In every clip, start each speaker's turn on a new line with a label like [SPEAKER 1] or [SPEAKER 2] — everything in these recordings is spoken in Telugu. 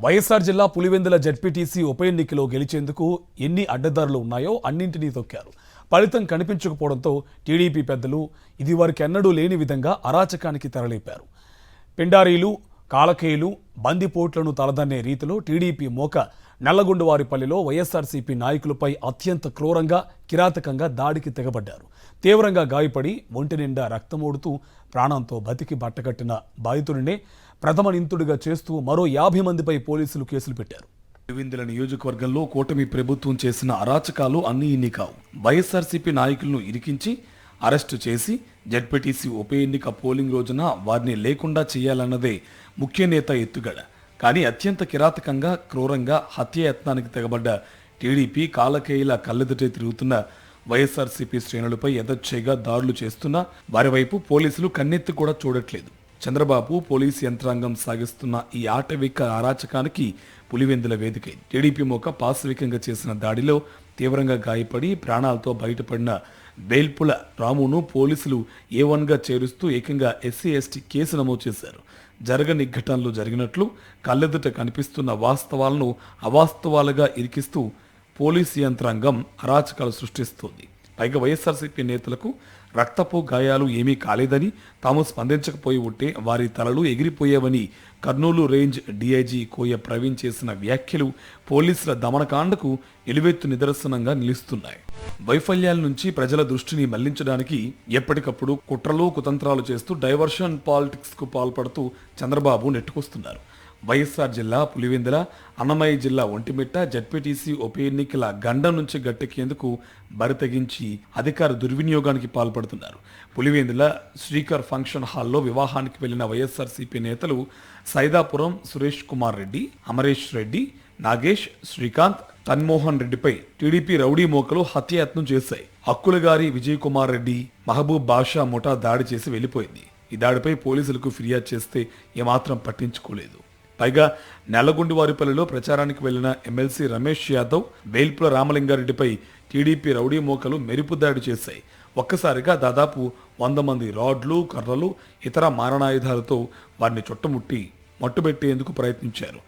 [SPEAKER 1] వైఎస్ఆర్ జిల్లా పులివెందుల జెడ్పీటీసీ ఉప ఎన్నికలో గెలిచేందుకు ఎన్ని అడ్డదారులు ఉన్నాయో అన్నింటినీ తొక్కారు. ఫలితం కనిపించకపోవడంతో టీడీపీ పెద్దలు ఇదివరకెన్నడూ లేని విధంగా అరాచకానికి తెరలేపారు. పిండారీలు, కాలకేయులు, బందిపోట్లను తలదన్నే రీతిలో టీడీపీ మోక నల్లగొండవారిపల్లిలో వైఎస్ఆర్సీపీ నాయకులపై అత్యంత క్రూరంగా, కిరాతకంగా దాడికి తెగబడ్డారు. తీవ్రంగా గాయపడి ఒంటి నిండా రక్తమోడుతూ ప్రాణంతో బతికి బట్టకట్టిన బాధితుడినే ప్రథమ నిందితుడిగా చేస్తూ మరో 50 మందిపై పోలీసులు కేసులు పెట్టారు. పులివెందుల నియోజకవర్గంలో కూటమి ప్రభుత్వం చేసిన అరాచకాలు అన్నీ ఇన్ని కావు. వైఎస్ఆర్సీపీ నాయకులను ఇరికించి అరెస్టు చేసి జెడ్పీటీసీ ఉప ఎన్నిక పోలింగ్ రోజున వారిని లేకుండా చేయాలన్నదే ముఖ్య నేత ఎత్తుగడ. కానీ అత్యంత కిరాతకంగా, క్రూరంగా హత్యాయత్నానికి తెగబడ్డ టీడీపీ కాలకేయుల కళ్ళెదుటే తిరుగుతున్న వైఎస్ఆర్సీపీ శ్రేణులపై యథేచ్ఛగా దాడులు చేస్తున్నా వారి వైపు పోలీసులు కన్నెత్తి కూడా చూడట్లేదు. చంద్రబాబు పోలీసు యంత్రాంగం సాగిస్తున్న ఈ ఆటవిక అరాచకానికి పులివెందుల వేదికై టీడీపీ మోక పాశవికంగా చేసిన దాడిలో తీవ్రంగా గాయపడి ప్రాణాలతో బయటపడిన బేల్పుల రామును పోలీసులు A1గా చేరుస్తూ ఏకంగా SC/ST కేసు నమోదు చేశారు. జరగని ఘటనలు జరిగినట్లు కళ్ళెదుట కనిపిస్తున్న వాస్తవాలను అవాస్తవాలుగా ఇరికిస్తూ పోలీసు యంత్రాంగం అరాచకాలు సృష్టిస్తోంది. పైగా వైఎస్ఆర్సీపీ నేతలకు రక్తపు గాయాలు ఏమీ కాలేదని, తాము స్పందించకపోయి ఉంటే వారి తలలు ఎగిరిపోయేవని కర్నూలు రేంజ్ డీఐజీ కోయ ప్రవీణ్ చేసిన వ్యాఖ్యలు పోలీసుల దమనకాండకు నిలువెత్తు నిదర్శనంగా నిలుస్తున్నాయి. వైఫల్యాల నుంచి ప్రజల దృష్టిని మళ్లించడానికి ఎప్పటికప్పుడు కుట్రలు, కుతంత్రాలు చేస్తూ డైవర్షన్ పాలిటిక్స్ కు పాల్పడుతూ చంద్రబాబు నెట్టుకొస్తున్నారు. వైఎస్ఆర్ జిల్లా పులివెందుల, అన్నమయ్య జిల్లా ఒంటిమిట్ట జెడ్పీటీసీ ఉప ఎన్నికల గండం నుంచి గట్టెక్కేందుకు బరితెగించి అధికార దుర్వినియోగానికి పాల్పడుతున్నారు. పులివెందుల శ్రీకర్ ఫంక్షన్ హాల్లో వివాహానికి వెళ్లిన వైఎస్ఆర్సీపీ నేతలు సైదాపురం సురేష్ కుమార్ రెడ్డి, అమరేష్ రెడ్డి, నాగేష్, శ్రీకాంత్, తన్మోహన్ రెడ్డిపై టీడీపీ రౌడీ మోకలు హత్యాయత్నం చేశాయి. హక్కులగారి విజయ్ కుమార్ రెడ్డి, మహబూబ్ బాషా ముఠా దాడి చేసి వెళ్లిపోయింది. ఈ దాడిపై పోలీసులకు ఫిర్యాదు చేస్తే ఏమాత్రం పట్టించుకోలేదు. పైగా నల్లగొండవారిపల్లిలో ప్రచారానికి వెళ్లిన ఎమ్మెల్సీ రమేష్ యాదవ్, వేల్పుల రామలింగారెడ్డిపై టీడీపీ రౌడీ మోకలు మెరుపు దాడి చేశాయి. ఒక్కసారిగా దాదాపు 100 మంది రాడ్లు, కర్రలు, ఇతర మారణాయుధాలతో వారిని చుట్టుముట్టి మట్టుబెట్టేందుకు ప్రయత్నించారు.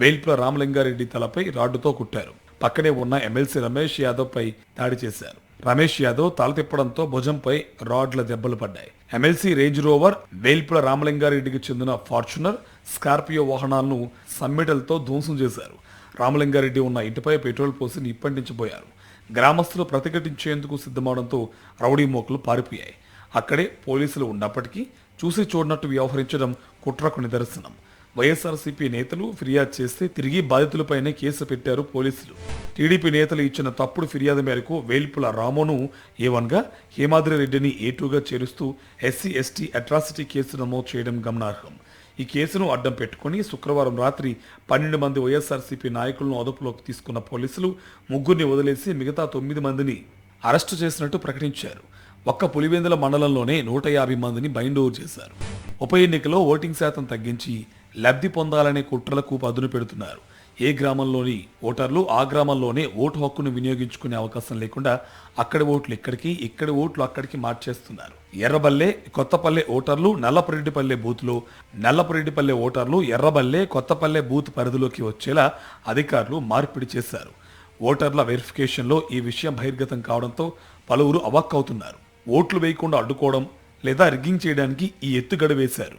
[SPEAKER 1] వేల్పుల రామలింగారెడ్డి తలపై రాడ్డుతో కుట్టారు. పక్కనే ఉన్న ఎమ్మెల్సీ రమేష్ యాదవ్ పై దాడి చేశారు. రమేష్ యాదవ్ తల తిప్పడంతో భుజంపై రాడ్ల దెబ్బలు పడ్డాయి. ఎమ్మెల్సీ రేంజ్ రోవర్, వేల్పుల రామలింగారెడ్డికి చెందిన ఫార్చునర్, స్కార్పియో వాహనాలను సమ్మెటలతో ధ్వంసం చేశారు. రామలింగారెడ్డి ఉన్న ఇంటిపై పెట్రోల్ పోసి నిప్పంటించబోయారు. గ్రామస్తులు ప్రతిఘటించేందుకు సిద్ధమవడంతో రౌడీ మోకలు పారిపోయాయి. అక్కడే పోలీసులు ఉన్నప్పటికీ చూసి చూడనట్టు వ్యవహరించడం కుట్రకు నిదర్శనం. వైఎస్ఆర్సీపీ నేతలు ఫిర్యాదు చేస్తే తిరిగి బాధితులపైనే కేసు పెట్టారు పోలీసులు. టీడీపీ నేతలు ఇచ్చిన తప్పుడు ఫిర్యాదు మేరకు వేల్పుల రామును A1గా, హేమాద్రి రెడ్డిని A2గా చేరుస్తూ SC/ST అట్రాసిటీ కేసు నమోదు చేయడం గమనార్హం. ఈ కేసును అడ్డం పెట్టుకుని శుక్రవారం రాత్రి 12 మంది వైఎస్ఆర్సీపీ నాయకులను అదుపులోకి తీసుకున్న పోలీసులు ముగ్గురిని వదిలేసి మిగతా 9 మందిని అరెస్టు చేసినట్టు ప్రకటించారు. ఒక్క పులివెందుల మండలంలోనే 150 మందిని బైండ్ ఓవర్ చేశారు. ఉప ఎన్నికలో ఓటింగ్ శాతం తగ్గించి లబ్ధి పొందాలనే కుట్రలకు పదును పెడుతున్నారు. ఏ గ్రామంలోని ఓటర్లు ఆ గ్రామంలోనే ఓటు హక్కును వినియోగించుకునే అవకాశం లేకుండా అక్కడి ఓట్లు ఇక్కడికి, ఇక్కడి ఓట్లు అక్కడికి మార్చేస్తున్నారు. ఎర్రబల్లె, కొత్తపల్లె ఓటర్లు నల్లపురెడ్డిపల్లె బూత్లో, నల్లపురెడ్డిపల్లె ఓటర్లు ఎర్రబల్లె, కొత్తపల్లె బూత్ పరిధిలోకి వచ్చేలా అధికారులు మార్పిడి చేశారు. ఓటర్ల వెరిఫికేషన్లో ఈ విషయం బహిర్గతం కావడంతో పలువురు అవాక్కవుతున్నారు. ఓట్లు వేయకుండా అడ్డుకోవడం లేదా రిగ్గింగ్ చేయడానికి ఈ ఎత్తుగడ వేశారు.